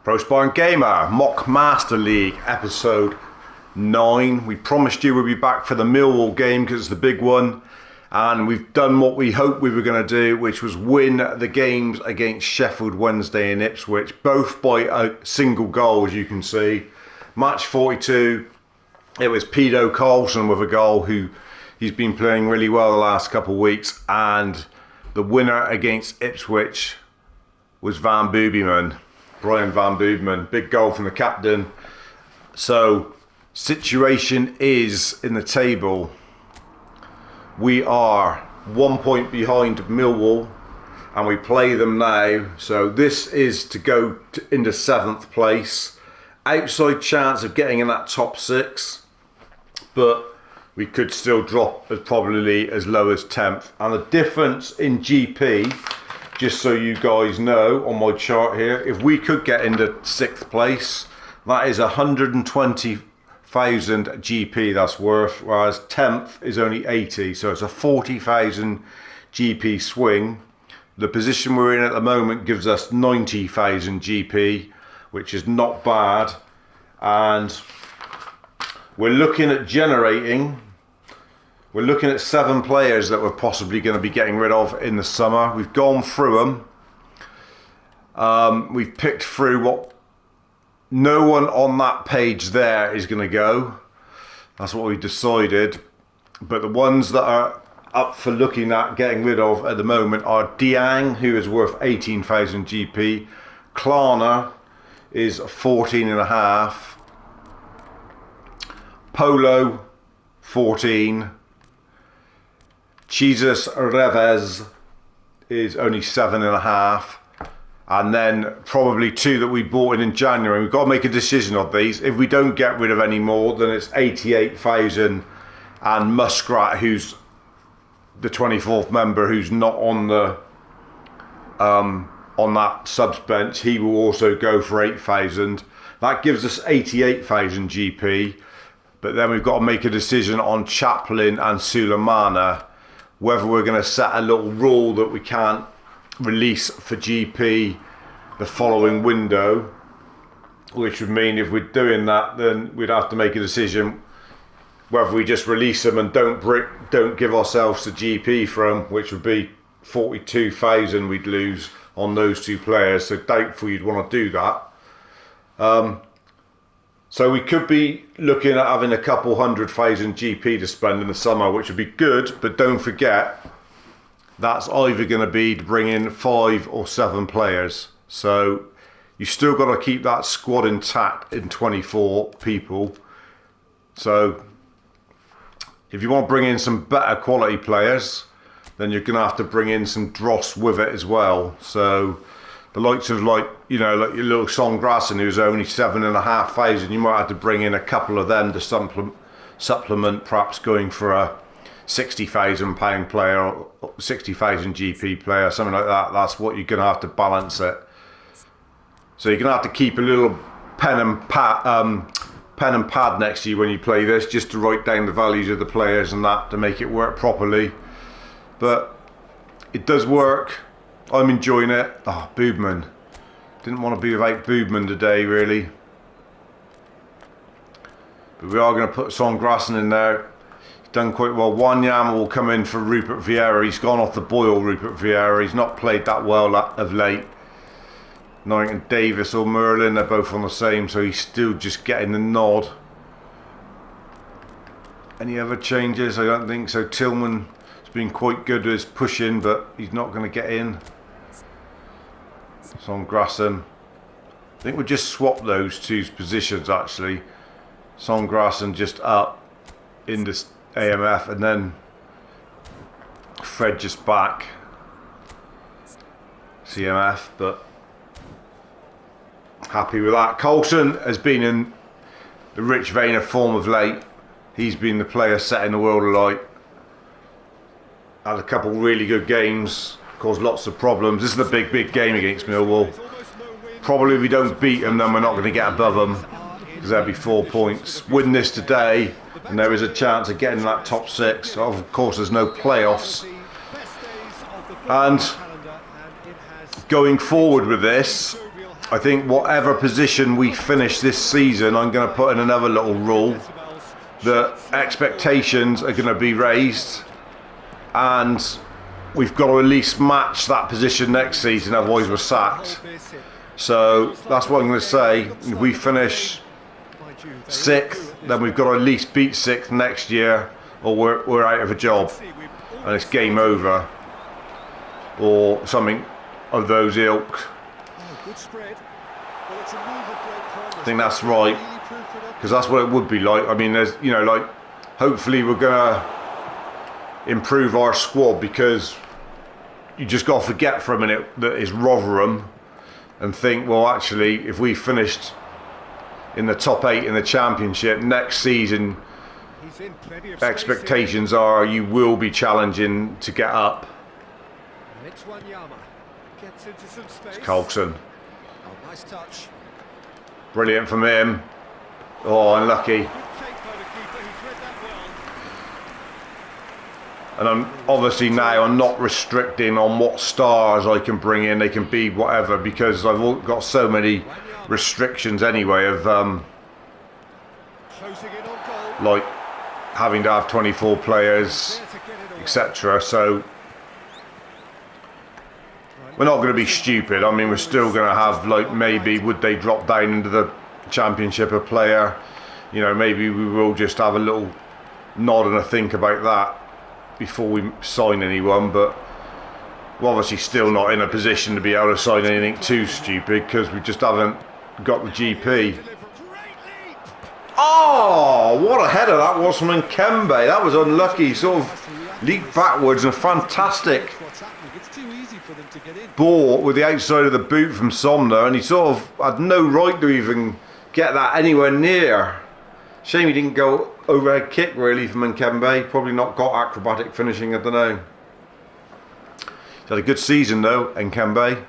Pro Sparring Gamer Mock Master League episode 9. We promised you we'd be back for the Millwall game because it's the big one, and we've done what we hoped we were going to do, which was win the games against Sheffield Wednesday and Ipswich, both by a single goal, as you can see. Match 42, it was Pedo Carlson with a goal, who he's been playing really well the last couple of weeks, and the winner against Ipswich was Van Boobyman. Brian Van Boobyman, big goal from the captain. So, situation is in the table. We are 1 point behind Millwall, and we play them now. So this is to go into 7th place. Outside chance of getting in that top 6, but we could still drop as probably as low as 10th. And the difference in GP, just so you guys know on my chart here, if we could get into 6th place, that is 120,000 GP that's worth, whereas 10th is only 80, so it's a 40,000 GP swing. The position we're in at the moment gives us 90,000 GP, which is not bad, and we're looking at generating. We're looking at 7 players that we're possibly going to be getting rid of in the summer. We've gone through them. We've picked through what no one on that page there is going to go. That's what we decided. But the ones that are up for looking at getting rid of at the moment are Diang, who is worth 18,000 GP. Klarna is 14.5. Polo, 14. Jesus Reves is only 7.5, and then probably 2 that we bought in January. We've got to make a decision on these. If we don't get rid of any more, then it's 88,000, and Muskrat, who's the 24th member, who's not on the on that subs bench, he will also go for 8,000. That gives us 88,000 GP, but then we've got to make a decision on Chaplin and Sulemana, whether we're going to set a little rule that we can't release for GP the following window, which would mean if we're doing that, then we'd have to make a decision whether we just release them and don't give ourselves the GP for them, which would be 42,000 we'd lose on those 2 players. So doubtful you'd want to do that. So we could be looking at having a couple 100,000 GP to spend in the summer, which would be good, but don't forget, that's either going to be to bring in 5 or 7 players. So you still got to keep that squad intact in 24 people. So if you want to bring in some better quality players, then you're going to have to bring in some dross with it as well. So the likes of like your little Son Grasson, who's only 7,500, you might have to bring in a couple of them to supplement perhaps going for a £60,000 player or 60,000 GP player, something like that. That's what you're going to have to balance it. So you're going to have to keep a little pen and pad next to you when you play this, just to write down the values of the players and that to make it work properly. But it does work. I'm enjoying it. Oh, Boobman. Didn't want to be without Boobman today, really. But we are going to put Son Grasson in there. He's done quite well. Wanyama will come in for Rupert Vieira. He's gone off the boil, Rupert Vieira. He's not played that well of late. Norrington Davis or Merlin, they're both on the same, so he's still just getting the nod. Any other changes? I don't think so. Tillman has been quite good with his pushing, but he's not going to get in. Son Grasson. I think we'll just swap those 2 positions actually. Son Grasson just up into AMF, and then Fred just back CMF, but happy with that. Coulson has been in the rich vein of form of late. He's been the player setting the world alight. Had a couple really good games, caused lots of problems. This is a big game against Millwall. Probably if we don't beat them, then we're not going to get above them, because there'll be 4 points. Win this today, and there is a chance of getting that top 6. Of course, there's no playoffs. And going forward with this, I think whatever position we finish this season, I'm going to put in another little rule that expectations are going to be raised, and we've got to at least match that position next season, otherwise we're sacked. So that's what I'm going to say. If we finish 6th, then we've got to at least beat 6th next year, or we're out of a job and it's game over, or something of those ilk. I think that's right, because that's what it would be like. I mean, there's, you know, like, hopefully we're gonna improve our squad, because you just got to forget for a minute that it's Rotherham and think, well, actually, if we finished in the top 8 in the Championship next season, expectations are you will be challenging to get up. It's Coulson. Nice touch. Brilliant from him. Oh, unlucky. And I'm not restricting on what stars I can bring in. They can be whatever, because I've got so many restrictions anyway of like having to have 24 players, etc. So we're not going to be stupid. I mean, we're still going to have, like, maybe would they drop down into the Championship a player? You know, maybe we will just have a little nod and a think about that before we sign anyone. But we're obviously still not in a position to be able to sign anything too stupid, because we just haven't got the GP. Oh, what a header that was from Nkembe. That was unlucky. Sort of leaped backwards, and fantastic ball with the outside of the boot from Somner, and he sort of had no right to even get that anywhere near. Shame he didn't go overhead kick really from Nkembe. Probably not got acrobatic finishing, I don't know. He's had a good season though, Nkembe.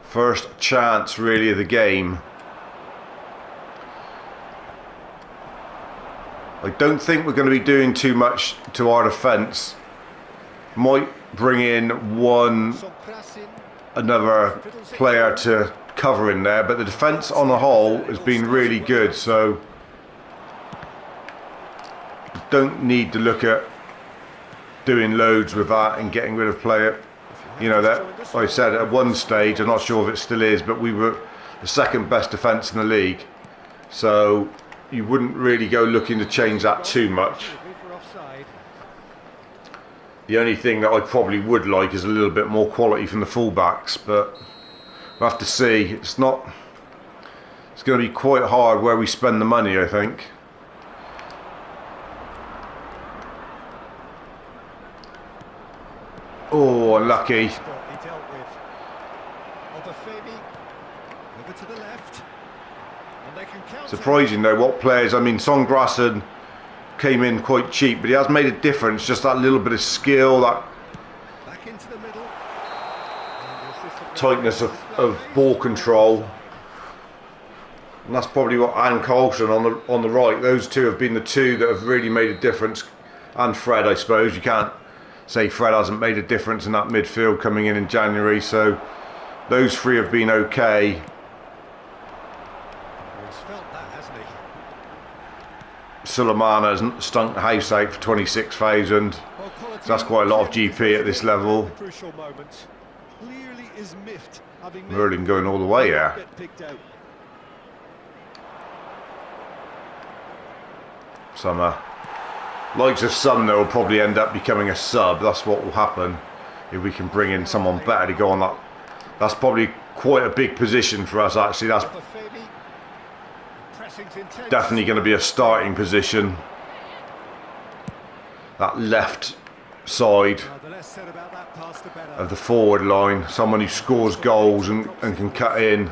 First chance really of the game. I don't think we're going to be doing too much to our defence. Might bring in another player to cover in there, but the defence on the whole has been really good, so don't need to look at doing loads with that and getting rid of player. You know, that, like I said, at one stage, I'm not sure if it still is, but we were the second best defence in the league, so you wouldn't really go looking to change that too much. The only thing that I probably would like is a little bit more quality from the fullbacks, but we'll have to see. It's going to be quite hard where we spend the money, I think. Oh, unlucky. Surprising though, what players. I mean, Songrassen came in quite cheap, but he has made a difference. Just that little bit of skill, that tightness of ball control, and that's probably what. And Coulson on the right. Those two have been the two that have really made a difference. And Fred, I suppose you can't say Fred hasn't made a difference in that midfield coming in January. So those three have been okay. Suleiman has stunk the house out for 26,000. So that's quite a lot of GP at this level. Merlin going all the way here. Summer. Likes of Sumner will probably end up becoming a sub. That's what will happen if we can bring in someone better to go on that. That's probably quite a big position for us, actually. That's definitely going to be a starting position. That left side of the forward line. Someone who scores goals and can cut in.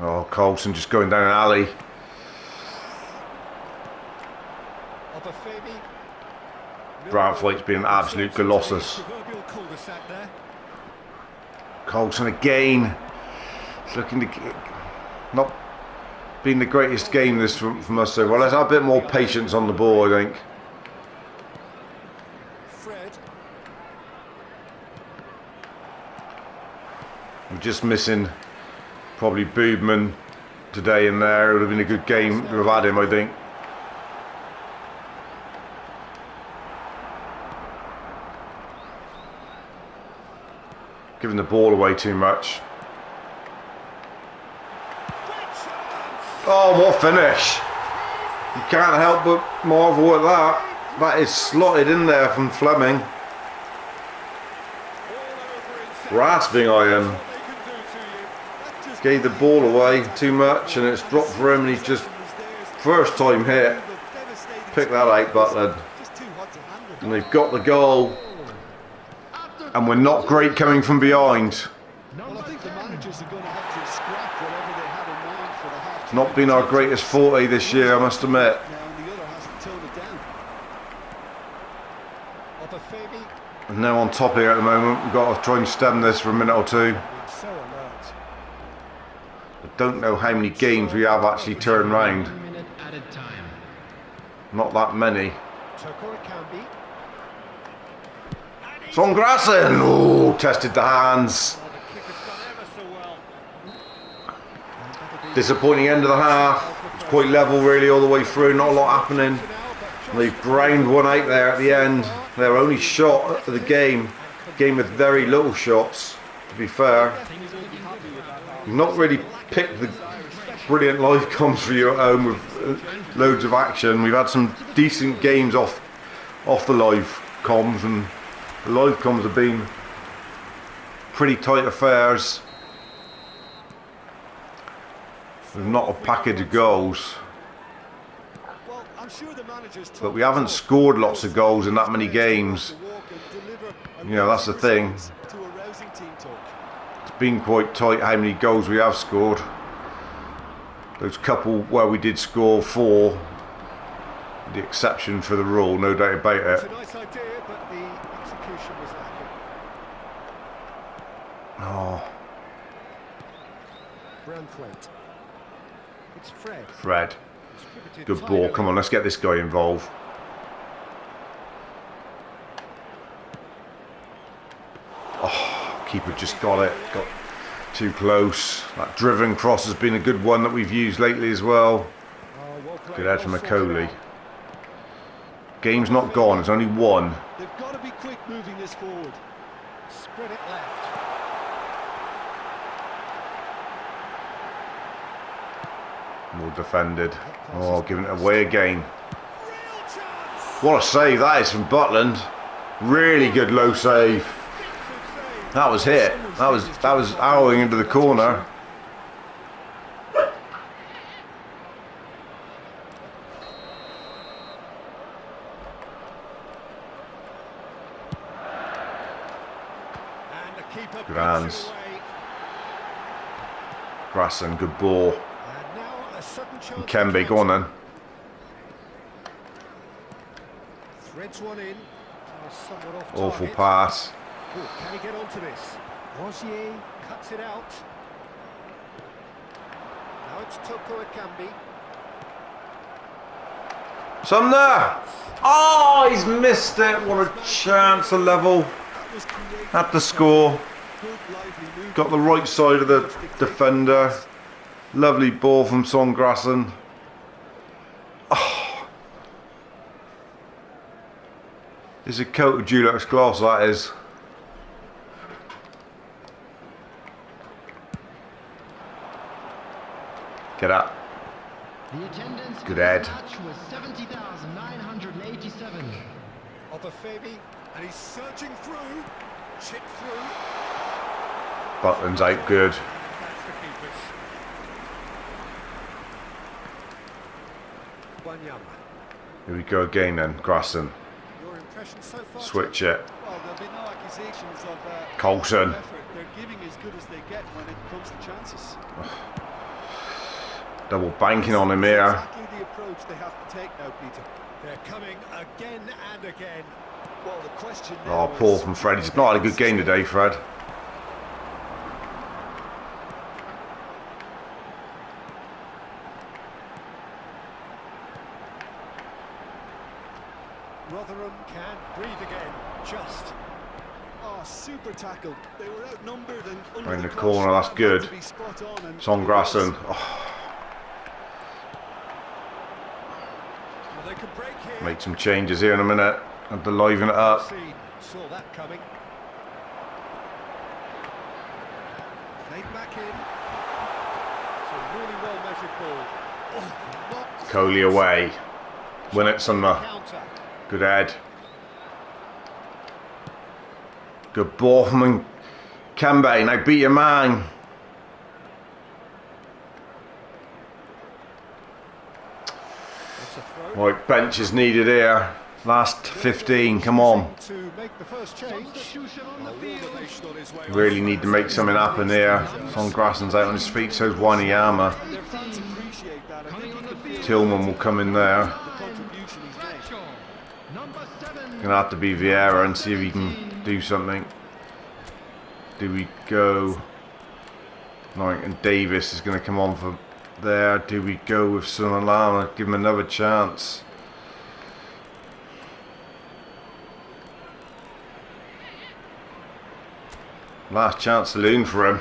Oh, Coulson just going down an alley. Braithwaite's been an absolute colossus. Coulson again. It's looking to not been the greatest game this from us so well. Let's have a bit more patience on the ball, I think. just missing probably Boobman today and there. It would have been a good game to have had him, I think. Giving the ball away too much. Oh, what finish! You can't help but marvel at that. That is slotted in there from Fleming. Rasping iron. Gave the ball away too much and it's dropped for him and he's just first time hit. Pick that out, Butland. And they've got the goal. And we're not great coming from behind. It's not been our greatest forte this year, I must admit. And now on top here at the moment, we've got to try and stem this for a minute or two. I don't know how many games we have actually turned round. Not that many. Songrassen! Oh, tested the hands. Disappointing end of the half. It's quite level really all the way through, not a lot happening. They've ground one out there at the end. Their only shot of the game with very little shots, to be fair. We've not really picked the brilliant live comms for you at home with loads of action. We've had some decent games off the live comms, and the live comms have been pretty tight affairs. With not a package of goals. But we haven't scored lots of goals in that many games. You know, that's the thing. It's been quite tight how many goals we have scored. Those couple where we did score 4, the exception for the rule, no doubt about it. It's a nice idea, but the execution was lacking. Oh. Branthwaite. It's Fred. Fred. Good ball. Come on, let's get this guy involved. Oh, keeper just got it. Got too close. That driven cross has been a good one that we've used lately as well. Good edge from McCauley. Game's not gone. It's only 1. They've got to be quick moving this forward. Spread it left. Well defended. Oh, giving it away again. What a save that is from Butland. Really good low save. That was hit. That was arrowing into the corner. Good hands. Grasson, good ball. And Kembe, go on then. Threads one in. Awful pass. Oh, can he get onto this? Rosier cuts it out. Now it's Toko Ekambi. Sumner! Oh, he's missed it. What a chance, a level. Had to score. Got the right side of the defender. Lovely ball from Songrassen. Oh. It's a coat of Dulux glass, that is. Get up. Good head. Was 70,987. Obafemi, and he's surging through. Chip through. Butland's out good. That's the keepers. Wanyama. Here we go again then, Grasson. Your impression so far? Switch it. Well, there'll be no accusations of Coulson. effort. They're giving as good as they get when it comes to chances. Double banking on him here. Exactly the approach they have to take now, Peter. They're coming again and again. Well, the question now Oh, poor from Fred. He's not had a good game today, Fred. Rotherham can breathe again. Just. Oh, super tackle. They were outnumbered and under In the the corner, that's good. Songrassen. Oh, Well, they could break here. make some changes here in a minute. Have to liven it up. Saw that coming. Played back in. It's a really well measured ball. Oh, Coley away. Win it, Sumner. counter. Good head. Good ball from Kembe. Now beat your man. That's a throw. Right, bench is needed here. Last 15, come on. To make the first change. Really need to make something happen here. Songrassen's out on his feet, so's Wanyama. And their fans appreciate that. I think he could feel Tillman will come in there. the contribution he's made. Gonna have to be Vieira and see if he can do something. Do we go? Like, and Davis is gonna come on for there. Do we go with Sunalama? Give him another chance. Last chance saloon for him.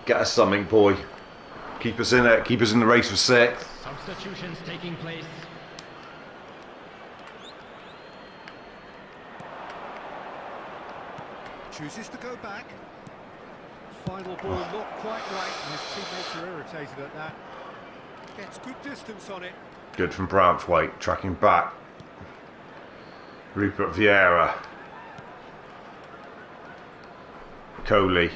Get us something, boy. Keep us in it. Keep us in the race for sixth. Substitutions taking place. Chooses to go back. Final ball not quite right, and his teammates are irritated at that. Gets good distance on it. Good from Branthwaite, tracking back. Rupert Vieira. Coley.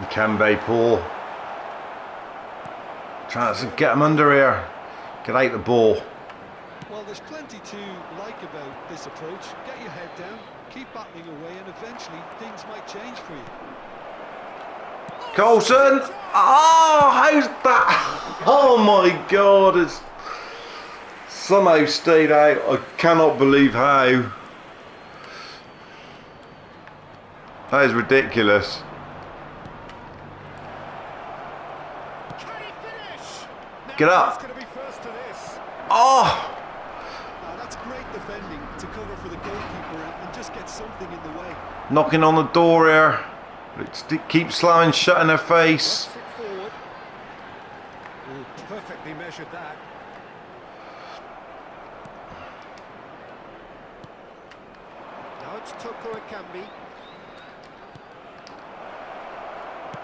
Kembe, Paul. Trying to get him under here. Get out the ball. Well, there's plenty to like about this approach. Get your head down, keep battling away, and eventually things might change for you. Coulson! Oh, how's that? Oh my God, it's somehow stayed out. I cannot believe how. That is ridiculous. Can he finish? Get Now up. he's going to be first to this. Oh! Now, that's great defending to cover for the goalkeeper and just get something in the way. Knocking on the door here. It keeps slamming shut in their face. Works it forward. Oh, perfectly measured that. Now it's Toko Ekambi.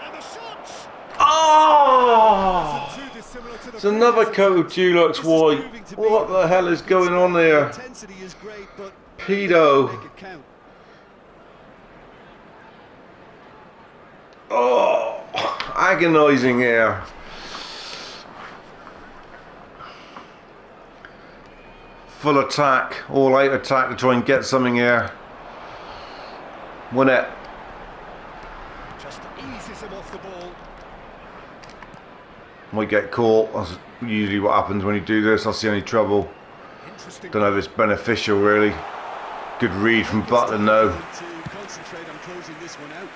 And the shot! Oh! Isn't too dissimilar to the It's another previous coat of attempt. Dulux This is white. proving to be What the hell is going on The there? intensity is great, but Pedo. make it count. Oh! Agonising here. Full attack, all out attack to try and get something here. Win it. Just eases him off the ball. Might get caught. That's usually what happens when you do this. That's the only trouble. Interesting. Don't know if it's beneficial really. Good read from Butler though. To concentrate on closing this one out.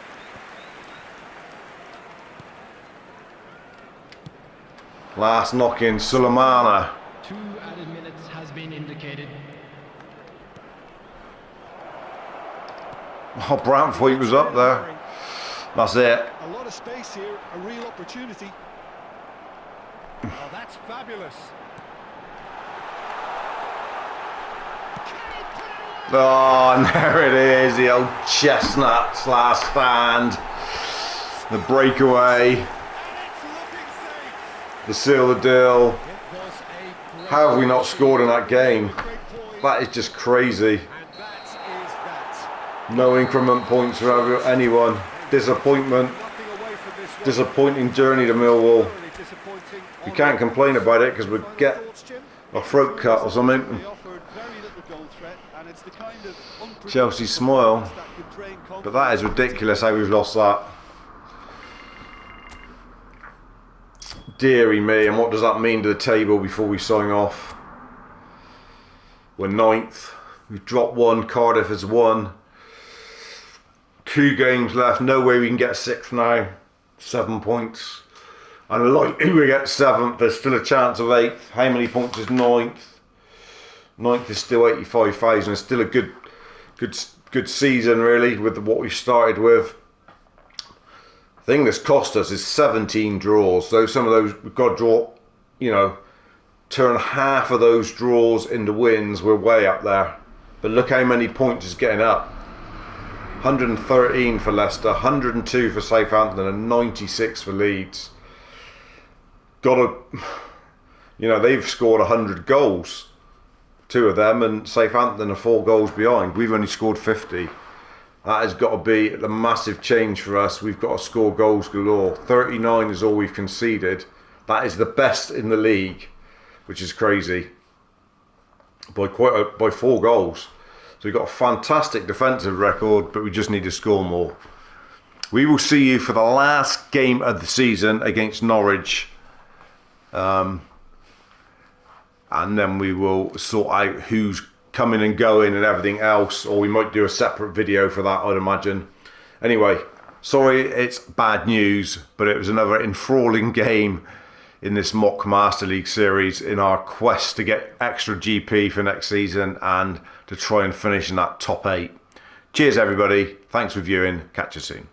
Last knock in, Sulemana. 2 added minutes has been indicated. Oh, Branthwaite was up there. That's it. A lot of space here, a real opportunity. Oh, that's fabulous. Oh, and there it is, the old chestnut's last stand. The breakaway, the seal the deal. How have we not scored in that game? That is just crazy. And that is that. No increment points for anyone. Disappointment. Nothing away from this one. Disappointing journey to Millwall. Thoroughly disappointing We on can't the- complain about it because we'd Final get thoughts, Jim? a throat cut or something. They offered very little goal threat, and it's the kind of unpredictable Chelsea smile. performance that could drain But that is confidence. ridiculous how we've lost that. Deary me, and what does that mean to the table before we sign off? We're 9th. We've dropped one. Cardiff has won. 2 games left. No way we can get 6th now. 7 points. And likely we get 7th. There's still a chance of 8th. How many points is 9th? 9th is still 85,000. It's still a good season, really, with what we started with. The thing that's cost us is 17 draws. So some of those, we've got to draw, you know, turn half of those draws into wins. We're way up there. But look how many points is getting up. 113 for Leicester, 102 for Southampton, and 96 for Leeds. You know, they've scored 100 goals, 2 of them, and Southampton are 4 goals behind. We've only scored 50. That has got to be a massive change for us. We've got to score goals galore. 39 is all we've conceded. That is the best in the league, which is crazy, by 4 goals. So we've got a fantastic defensive record, but we just need to score more. We will see you for the last game of the season against Norwich. And then we will sort out who's coming and going and everything else, or we might do a separate video for that, I'd imagine. Anyway, sorry it's bad news, but it was another enthralling game in this Mock Master League series in our quest to get extra GP for next season and to try and finish in that top 8. Cheers everybody, thanks for viewing, catch you soon.